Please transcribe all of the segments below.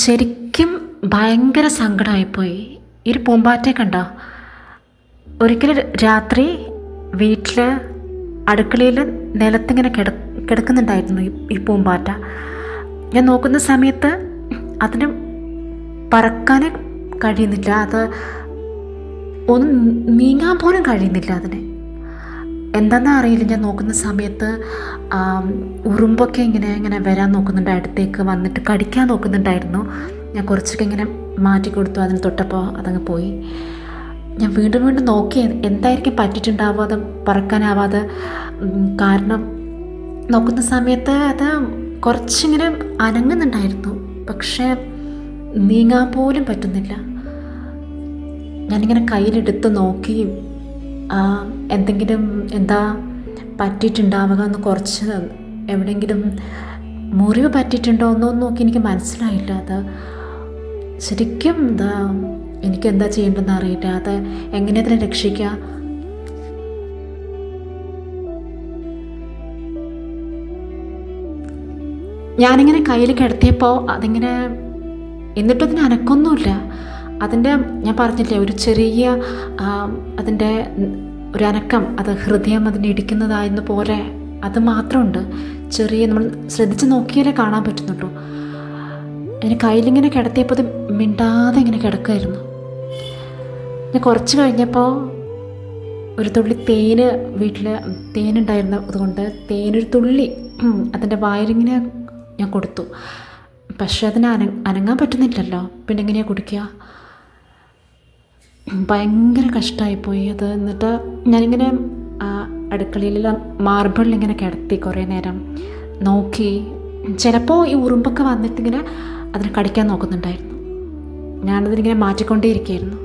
ശരിക്കും ഭയങ്കര സങ്കടമായിപ്പോയി. ഈ ഒരു പൂമ്പാറ്റയെ കണ്ടോ? ഒരിക്കൽ രാത്രി വീട്ടിൽ അടുക്കളയിൽ നിലത്തിങ്ങനെ കിടക്കുന്നുണ്ടായിരുന്നു ഈ പൂമ്പാറ്റ. ഞാൻ നോക്കുന്ന സമയത്ത് അതിന് പറക്കാൻ കഴിയുന്നില്ല, അത് ഒന്നും നീങ്ങാൻ പോലും കഴിയുന്നില്ല അതിന്. എന്താണെന്ന് അറിയില്ല. ഞാൻ നോക്കുന്ന സമയത്ത് ഉറുമ്പൊക്കെ ഇങ്ങനെ ഇങ്ങനെ വരാൻ നോക്കുന്നുണ്ട്, അടുത്തേക്ക് വന്നിട്ട് കടിക്കാൻ നോക്കുന്നുണ്ടായിരുന്നു. ഞാൻ കുറച്ചൊക്കെ ഇങ്ങനെ മാറ്റി കൊടുത്തു, അതിന് തൊട്ടപ്പോൾ അതങ്ങ് പോയി. ഞാൻ വീണ്ടും വീണ്ടും നോക്കി എന്തായിരിക്കും പറ്റിയിട്ടുണ്ടാവുക അത് പറക്കാനാവാതെ. കാരണം നോക്കുന്ന സമയത്ത് അത് കുറച്ചിങ്ങനെ അനങ്ങുന്നുണ്ടായിരുന്നു, പക്ഷേ നീങ്ങാൻ പോലും പറ്റുന്നില്ല. ഞാനിങ്ങനെ കയ്യിലെടുത്ത് നോക്കി എന്തെങ്കിലും എന്താ പറ്റിയിട്ടുണ്ടാവുക എന്ന്, കുറച്ച് എവിടെയെങ്കിലും മുറിവ് പറ്റിയിട്ടുണ്ടോ എന്നൊന്നും നോക്കി എനിക്ക് മനസ്സിലായില്ല. അത് ശരിക്കും എനിക്കെന്താ ചെയ്യേണ്ടതെന്ന് അറിയില്ല. അത് എങ്ങനെ അതിനെ രക്ഷിക്കുക? ഞാനിങ്ങനെ കയ്യിൽ കിടത്തിയപ്പോൾ അതിങ്ങനെ, എന്നിട്ടും അതിന് അനക്കൊന്നുമില്ല. അതിൻ്റെ, ഞാൻ പറഞ്ഞില്ലേ, ഒരു ചെറിയ അതിൻ്റെ ഒരു അനക്കം, അത് ഹൃദയം അതിന് ഇടിക്കുന്നതായിരുന്ന പോലെ അത് മാത്രമുണ്ട്. ചെറിയ, നമ്മൾ ശ്രദ്ധിച്ച് നോക്കിയാലേ കാണാൻ പറ്റുന്നുള്ളൂ. അതിന് കയ്യിലിങ്ങനെ കിടത്തിയപ്പോൾ അത് മിണ്ടാതെ ഇങ്ങനെ കിടക്കുമായിരുന്നു. ഞാൻ കുറച്ച് കഴിഞ്ഞപ്പോൾ ഒരു തുള്ളി തേന്, വീട്ടിൽ തേനുണ്ടായിരുന്നത് കൊണ്ട് തേനൊരു തുള്ളി അതിൻ്റെ വായിലിങ്ങനെ ഞാൻ കൊടുത്തു. പക്ഷെ അതിന് അനങ്ങാൻ പറ്റുന്നില്ലല്ലോ, പിന്നെ എങ്ങനെയാണ് കുടിക്കുക? ഭയങ്കര കഷ്ടമായിപ്പോയി അത്. എന്നിട്ട് ഞാനിങ്ങനെ അടുക്കളയിൽ മാർബിളിലിങ്ങനെ കിടത്തി കുറേ നേരം നോക്കി. ചിലപ്പോൾ ഈ ഉറുമ്പൊക്കെ വന്നിട്ടിങ്ങനെ അതിനെ കടിക്കാൻ നോക്കുന്നുണ്ടായിരുന്നു. ഞാനതിനിങ്ങനെ മാറ്റിക്കൊണ്ടേയിരിക്കുകയായിരുന്നു.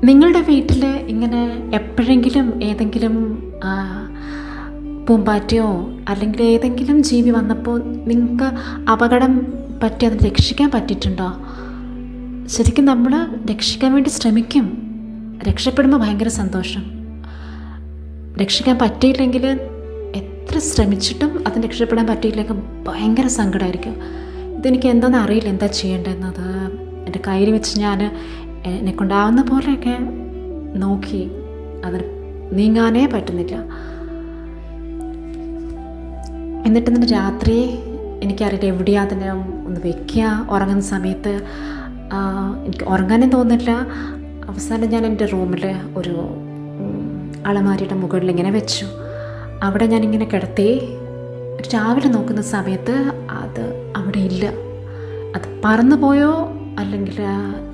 നിങ്ങളുടെ വീട്ടിൽ ഇങ്ങനെ എപ്പോഴെങ്കിലും ഏതെങ്കിലും പൂമ്പാറ്റയോ അല്ലെങ്കിൽ ഏതെങ്കിലും ജീവി വന്നപ്പോൾ നിങ്ങൾക്ക് അപകടം പറ്റി അത് രക്ഷിക്കാൻ പറ്റിയിട്ടുണ്ടോ? ശരിക്കും നമ്മൾ രക്ഷിക്കാൻ വേണ്ടി ശ്രമിക്കും. രക്ഷപ്പെടുമ്പോൾ ഭയങ്കര സന്തോഷം. രക്ഷിക്കാൻ പറ്റിയില്ലെങ്കിൽ, എത്ര ശ്രമിച്ചിട്ടും അതിന് രക്ഷപ്പെടാൻ പറ്റിയില്ലെങ്കിൽ ഭയങ്കര സങ്കടമായിരിക്കും. ഇതെനിക്ക് എന്താണെന്ന് അറിയില്ല, എന്താ ചെയ്യേണ്ടതെന്നത്. എൻ്റെ കയ്യിൽ വെച്ച് ഞാൻ എന്നെക്കൊണ്ടാവുന്ന പോലെയൊക്കെ നോക്കി, അതിന് നീങ്ങാനേ പറ്റുന്നില്ല. എന്നിട്ട് രാത്രി എനിക്കറിയില്ല എവിടെയാണ് അതിനെ ഒന്ന് വെക്കുക. ഉറങ്ങുന്ന സമയത്ത് എനിക്ക് ഉറങ്ങാനും തോന്നില്ല. അവസാനം ഞാൻ എൻ്റെ റൂമിൽ ഒരു അലമാരിയുടെ മുകളിൽ ഇങ്ങനെ വെച്ചു. അവിടെ ഞാനിങ്ങനെ കിടത്തി. രാവിലെ നോക്കുന്ന സമയത്ത് അത് അവിടെ ഇല്ല. അത് പറന്നു പോയോ അല്ലെങ്കിൽ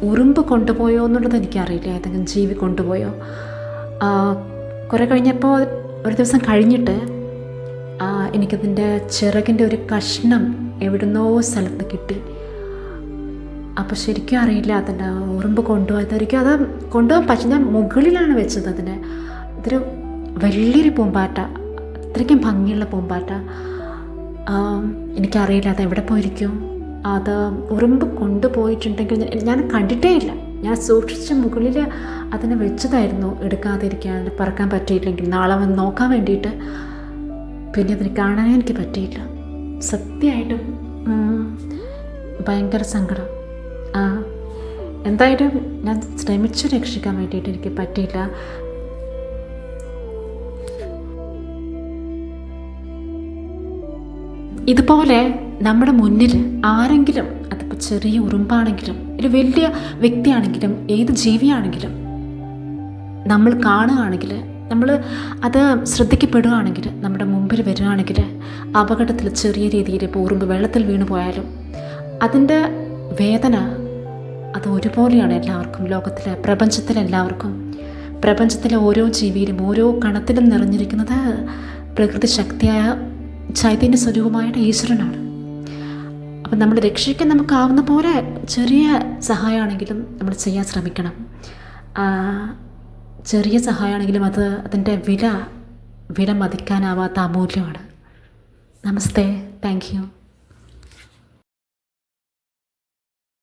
ഉറുമ്പ് കൊണ്ടുപോയോ എന്നുള്ളത് എനിക്കറിയില്ല. ഏതെങ്കിലും ജീവി കൊണ്ടുപോയോ. കുറേ കഴിഞ്ഞപ്പോൾ, ഒരു ദിവസം കഴിഞ്ഞിട്ട് എനിക്കതിൻ്റെ ചിറകിൻ്റെ ഒരു കഷ്ണം എവിടുന്നോ സ്ഥലത്ത് കിട്ടി. അപ്പോൾ ശരിക്കും അറിയില്ല അതിൻ്റെ ഉറുമ്പ് കൊണ്ടുപോയതായിരിക്കും. അത് കൊണ്ടുപോകാൻ പറ്റും. ഞാൻ മുകളിലാണ് വെച്ചത് അതിന്. ഇതൊരു വലിയൊരു പൂമ്പാറ്റ, അത്രയ്ക്കും ഭംഗിയുള്ള പൂമ്പാറ്റ. എനിക്കറിയില്ല അത് എവിടെ പോയിരിക്കും. അത് ഉറുമ്പ് കൊണ്ടുപോയിട്ടുണ്ടെങ്കിൽ ഞാൻ കണ്ടിട്ടേ ഇല്ല. ഞാൻ സൂക്ഷിച്ച് മുകളിൽ അതിനെ വെച്ചതായിരുന്നു, എടുക്കാതിരിക്കാൻ, പറക്കാൻ പറ്റിയില്ലെങ്കിൽ നാളെ വന്ന് നോക്കാൻ വേണ്ടിയിട്ട്. പിന്നെ അതിന് കാണാനേ എനിക്ക് പറ്റിയില്ല. സത്യമായിട്ടും ഭയങ്കര സങ്കടം. എന്തായാലും ഞാൻ ശ്രമിച്ചു രക്ഷിക്കാൻ വേണ്ടിയിട്ട്, എനിക്ക് പറ്റിയില്ല. ഇതുപോലെ നമ്മുടെ മുന്നിൽ ആരെങ്കിലും, അതിപ്പോൾ ചെറിയ ഉറുമ്പാണെങ്കിലും ഒരു വലിയ വ്യക്തിയാണെങ്കിലും ഏത് ജീവിയാണെങ്കിലും നമ്മൾ കാണുകയാണെങ്കിൽ, നമ്മൾ അത് ശ്രദ്ധിക്കപ്പെടുകയാണെങ്കിൽ, നമ്മുടെ മുമ്പിൽ വരികയാണെങ്കിൽ, അപകടത്തിൽ ചെറിയ രീതിയിൽ ഇപ്പോൾ ഉറുമ്പ് വെള്ളത്തിൽ വീണു പോയാലും അതിൻ്റെ വേദന അത് ഒരുപോലെയാണ് എല്ലാവർക്കും. ലോകത്തിലെ, പ്രപഞ്ചത്തിലെല്ലാവർക്കും. പ്രപഞ്ചത്തിലെ ഓരോ ജീവിയിലും ഓരോ കണത്തിലും നിറഞ്ഞിരിക്കുന്നത് പ്രകൃതി ശക്തിയായ ചൈതന്യ സ്വരൂപമായിട്ട് ഈശ്വരനാണ്. അപ്പം നമ്മൾ രക്ഷിക്കാൻ നമുക്കാവുന്ന പോലെ ചെറിയ സഹായമാണെങ്കിലും നമ്മൾ ചെയ്യാൻ ശ്രമിക്കണം. ചെറിയ സഹായമാണെങ്കിലും അതിൻ്റെ വില വില മതിക്കാനാവാത്ത അമൂല്യമാണ്. നമസ്തേ. Thank you.